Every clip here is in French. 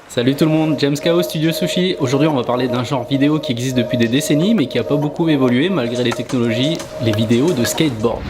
Salut tout le monde, James Kao, Studio Sushi. Aujourd'hui on va parler d'un genre vidéo qui existe depuis des décennies mais qui a pas beaucoup évolué malgré les technologies, les vidéos de skateboard.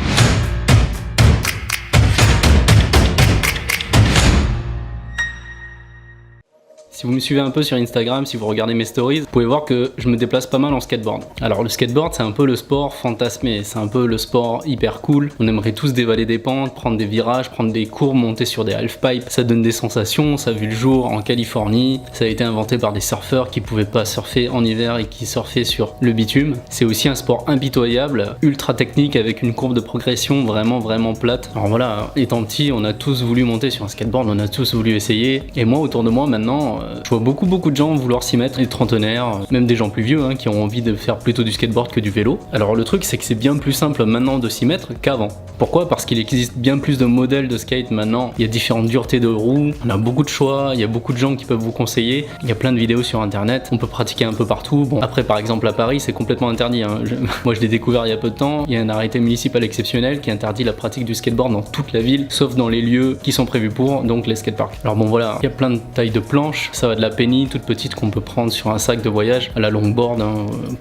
Si vous me suivez un peu sur Instagram, si vous regardez mes stories, vous pouvez voir que je me déplace pas mal en skateboard. Alors le skateboard c'est un peu le sport fantasmé, c'est un peu le sport hyper cool. On aimerait tous dévaler des pentes, prendre des virages, prendre des courbes, monter sur des halfpipes. Ça donne des sensations, ça a vu le jour en Californie. Ça a été inventé par des surfeurs qui pouvaient pas surfer en hiver et qui surfaient sur le bitume. C'est aussi un sport impitoyable, ultra technique avec une courbe de progression vraiment plate. Alors voilà, étant petit, on a tous voulu monter sur un skateboard, on a tous voulu essayer. Et moi autour de moi maintenant, je vois beaucoup de gens vouloir s'y mettre, les trentenaires, même des gens plus vieux qui ont envie de faire plutôt du skateboard que du vélo. Alors le truc c'est que c'est bien plus simple maintenant de s'y mettre qu'avant. Pourquoi? Parce qu'il existe bien plus de modèles de skate maintenant, il y a différentes duretés de roues, on a beaucoup de choix, il y a beaucoup de gens qui peuvent vous conseiller, il y a plein de vidéos sur internet, on peut pratiquer un peu partout. Bon après par exemple à Paris c'est complètement interdit, moi je l'ai découvert il y a peu de temps, il y a un arrêté municipal exceptionnel qui interdit la pratique du skateboard dans toute la ville, sauf dans les lieux qui sont prévus pour, donc les skateparks. Alors bon voilà, il y a plein de tailles de planches, ça va de la penny toute petite qu'on peut prendre sur un sac de voyage à la longboard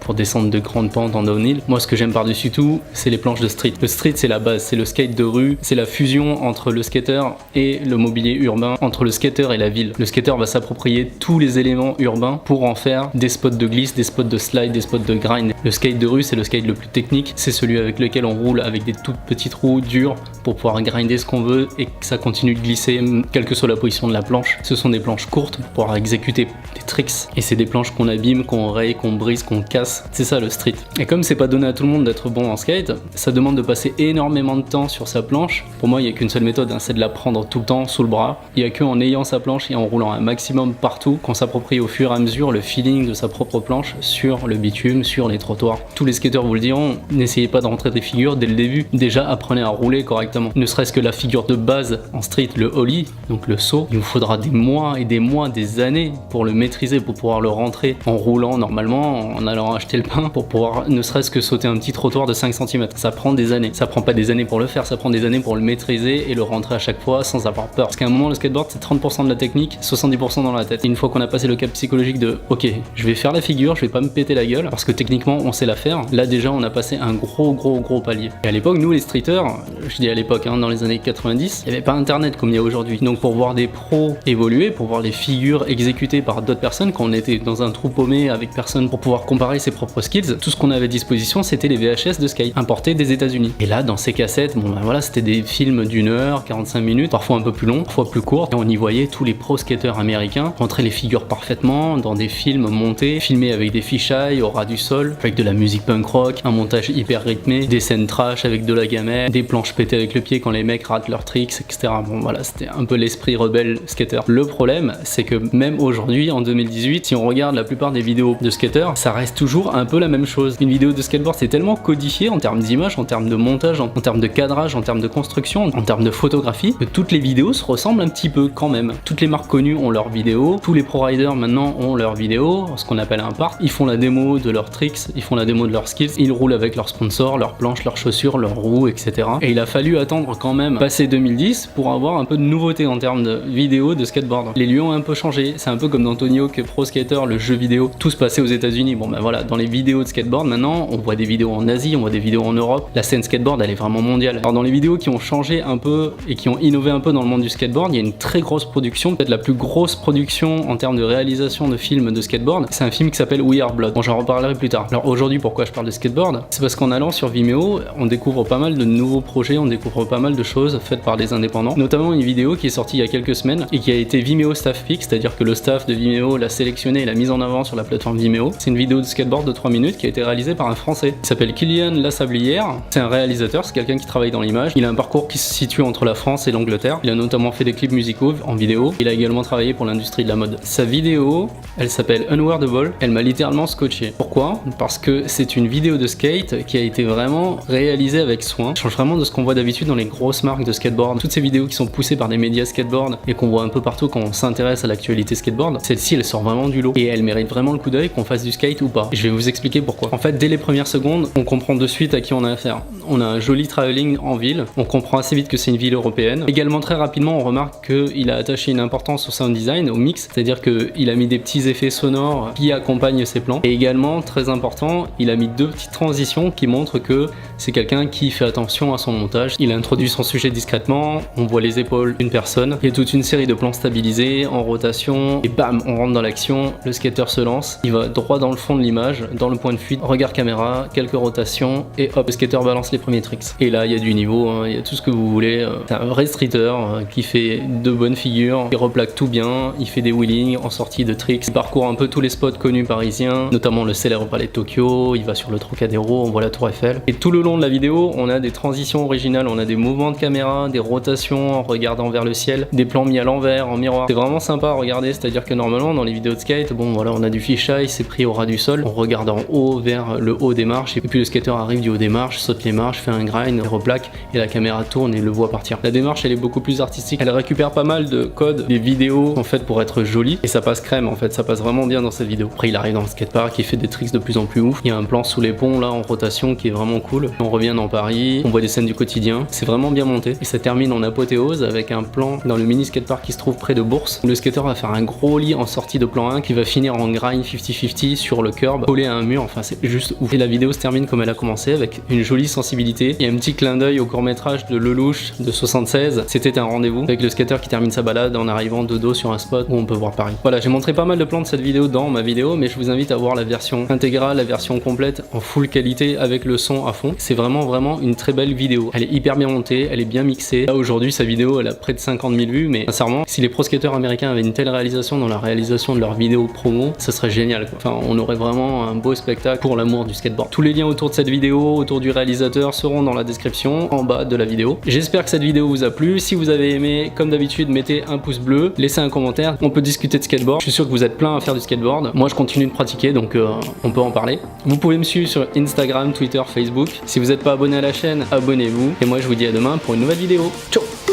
pour descendre de grandes pentes en downhill. Moi ce que j'aime par-dessus tout c'est les planches de street. Le street c'est la base, c'est le skate de rue, c'est la fusion entre le skater et le mobilier urbain, entre le skater et la ville. Le skater va s'approprier tous les éléments urbains pour en faire des spots de glisse, des spots de slide, des spots de grind. Le skate de rue c'est le skate le plus technique, c'est celui avec lequel on roule avec des toutes petites roues dures pour pouvoir grinder ce qu'on veut et que ça continue de glisser quelle que soit la position de la planche. Ce sont des planches courtes pour pouvoir exécuter des tricks et c'est des planches qu'on abîme, qu'on raye, qu'on brise, qu'on casse. C'est ça le street. Et comme c'est pas donné à tout le monde d'être bon en skate, ça demande de passer énormément de temps sur sa planche. Pour moi il y a qu'une seule méthode, c'est de la prendre tout le temps sous le bras. Il y a qu'en ayant sa planche et en roulant un maximum partout qu'on s'approprie au fur et à mesure le feeling de sa propre planche sur le bitume, sur les trottoirs. Tous les skateurs vous le diront, n'essayez pas de rentrer des figures dès le début. Déjà apprenez à rouler correctement. Ne serait-ce que la figure de base en street, le ollie, donc le saut, il vous faudra des mois et des mois, des années pour le maîtriser, pour pouvoir le rentrer en roulant normalement, en allant acheter le pain, pour pouvoir ne serait-ce que sauter un petit trottoir de 5 cm. Ça prend des années. Ça prend pas des années pour le faire, ça prend des années pour le maîtriser et le rentrer à chaque fois sans avoir peur. Parce qu'à un moment, le skateboard, c'est 30% de la technique, 70% dans la tête. Et une fois qu'on a passé le cap psychologique de ok, je vais faire la figure, je vais pas me péter la gueule, parce que techniquement, on sait la faire, là déjà, on a passé un gros palier. Et à l'époque, nous, les streeters, je dis à l'époque, dans les années 90, il n'y avait pas internet comme il y a aujourd'hui. Donc pour voir des pros évoluer, pour voir les figures exécutées par d'autres personnes, quand on était dans un trou paumé avec personne pour pouvoir comparer ses propres skills, tout ce qu'on avait à disposition c'était les VHS de skate importés des États-Unis. Et là dans ces cassettes, voilà, c'était des films d'une heure, 45 minutes, parfois un peu plus longs, parfois plus courts, et on y voyait tous les pro skateurs américains rentrer les figures parfaitement dans des films montés, filmés avec des fisheye au ras du sol, avec de la musique punk rock, un montage hyper rythmé, des scènes trash avec de la gamelle, des planches pétées avec le pied quand les mecs ratent leurs tricks, etc. Bon voilà, c'était un peu l'esprit rebelle skater. Le problème c'est que même aujourd'hui en 2018, si on regarde la plupart des vidéos de skateurs, ça reste toujours un peu la même chose. Une vidéo de skateboard c'est tellement codifié en termes d'image, en termes de montage, en termes de cadrage, en termes de construction, en termes de photographie, que toutes les vidéos se ressemblent un petit peu quand même. Toutes les marques connues ont leurs vidéos, tous les pro-riders maintenant ont leurs vidéos, ce qu'on appelle un part. Ils font la démo de leurs tricks, ils font la démo de leurs skills, ils roulent avec leurs sponsors, leurs planches, leurs chaussures, leurs roues, etc. Et il a fallu attendre quand même passer 2010 pour avoir un peu de nouveauté en termes de vidéos de skateboard. Les lieux ont un peu changé, c'est un peu comme dans Tony Hawk Pro Skater, le jeu vidéo, tout se passait aux États-Unis. Bon ben voilà, dans les vidéos de skateboard maintenant, on voit des vidéos en Asie, on voit des vidéos en Europe. La scène skateboard, elle est vraiment mondiale. Alors dans les vidéos qui ont changé un peu et qui ont innové un peu dans le monde du skateboard, il y a une très grosse production, peut-être la plus grosse production en termes de réalisation de films de skateboard. C'est un film qui s'appelle We Are Blood. Bon, j'en reparlerai plus tard. Alors aujourd'hui, pourquoi je parle de skateboard? C'est parce qu'en allant sur Vimeo, on découvre pas mal de nouveaux projets, on découvre pas mal de choses faites par des indépendants, notamment une vidéo qui est sortie il y a quelques semaines et qui a été Vimeo Staff Pick, c'est-à-dire que le staff de Vimeo l'a sélectionné et l'a mise en avant sur la plateforme Vimeo. C'est une vidéo de skateboard de 3 minutes qui a été réalisée par un Français. Il s'appelle Kylian Lassablière. C'est un réalisateur, c'est quelqu'un qui travaille dans l'image. Il a un parcours qui se situe entre la France et l'Angleterre. Il a notamment fait des clips musicaux en vidéo. Il a également travaillé pour l'industrie de la mode. Sa vidéo, elle s'appelle Unwordable. Elle m'a littéralement scotché. Pourquoi? Parce que c'est une vidéo de skate qui a été vraiment réalisée avec soin. Ça change vraiment de ce qu'on voit d'habitude dans les grosses marques de skateboard. Toutes ces vidéos qui sont poussées par des médias skateboard et qu'on voit un peu partout quand on s'intéresse à l'actualité l'actualité skateboard, celle-ci elle sort vraiment du lot et elle mérite vraiment le coup d'œil qu'on fasse du skate ou pas. Et je vais vous expliquer pourquoi. En fait, dès les premières secondes, on comprend de suite à qui on a affaire. On a un joli travelling en ville, on comprend assez vite que c'est une ville européenne. Également très rapidement, on remarque qu'il a attaché une importance au sound design, au mix, c'est-à-dire qu'il a mis des petits effets sonores qui accompagnent ses plans. Et également, très important, il a mis 2 petites transitions qui montrent que c'est quelqu'un qui fait attention à son montage. Il a introduit son sujet discrètement, on voit les épaules d'une personne, il y a toute une série de plans stabilisés, en rotation, et bam, on rentre dans l'action, le skater se lance, il va droit dans le fond de l'image, dans le point de fuite, regard caméra, quelques rotations, et hop, le skater balance les premiers tricks. Et là, il y a du niveau, hein, il y a tout ce que vous voulez. C'est un vrai streeter qui fait de bonnes figures, il replaque tout bien, il fait des wheelings en sortie de tricks, il parcourt un peu tous les spots connus parisiens, notamment le célèbre palais de Tokyo, il va sur le Trocadéro, on voit la tour Eiffel. Et tout le long de la vidéo, on a des transitions originales, on a des mouvements de caméra, des rotations en regardant vers le ciel, des plans mis à l'envers, en miroir. C'est vraiment sympa à regarder, c'est-à-dire que normalement dans les vidéos de skate, bon voilà, on a du fisheye, c'est pris au ras du sol, on regarde en haut vers le haut des marches, et puis le skater arrive du haut des marches, saute les marches, fait un grind, replaque, et la caméra tourne et le voit partir. La démarche elle est beaucoup plus artistique, elle récupère pas mal de codes, des vidéos en fait pour être jolie, et ça passe crème en fait, ça passe vraiment bien dans cette vidéo. Après il arrive dans le skatepark, il fait des tricks de plus en plus ouf, il y a un plan sous les ponts là en rotation qui est vraiment cool. On revient dans Paris, on voit des scènes du quotidien, c'est vraiment bien monté, et ça termine en apothéose avec un plan dans le mini skatepark qui se trouve près de Bourse. Le skater va faire un gros lit en sortie de plan 1 qui va finir en grind 50-50 sur le curb, collé à un mur, enfin c'est juste ouf. Et la vidéo se termine comme elle a commencé avec une jolie sensibilité. Il y a un petit clin d'œil au court-métrage de Lelouch de 76, C'était un rendez-vous, avec le skater qui termine sa balade en arrivant de dos sur un spot où on peut voir Paris. Voilà, j'ai montré pas mal de plans de cette vidéo dans ma vidéo, mais je vous invite à voir la version intégrale, la version complète en full qualité avec le son à fond. C'est vraiment une très belle vidéo. Elle est hyper bien montée, elle est bien mixée. Là aujourd'hui sa vidéo elle a près de 50 000 vues, mais sincèrement si les pro skateurs américains avaient une telle réalisation dans la réalisation de leurs vidéos promo, ça serait génial quoi. Enfin on aurait vraiment un beau spectacle pour l'amour du skateboard. Tous les liens autour de cette vidéo, autour du réalisateur seront dans la description en bas de la vidéo. J'espère que cette vidéo vous a plu. Si vous avez aimé, comme d'habitude mettez un pouce bleu, laissez un commentaire, on peut discuter de skateboard. Je suis sûr que vous êtes plein à faire du skateboard. Moi je continue de pratiquer donc on peut en parler. Vous pouvez me suivre sur Instagram, Twitter, Facebook. Si vous n'êtes pas abonné à la chaîne, abonnez-vous. Et moi je vous dis à demain pour une nouvelle vidéo. Ciao.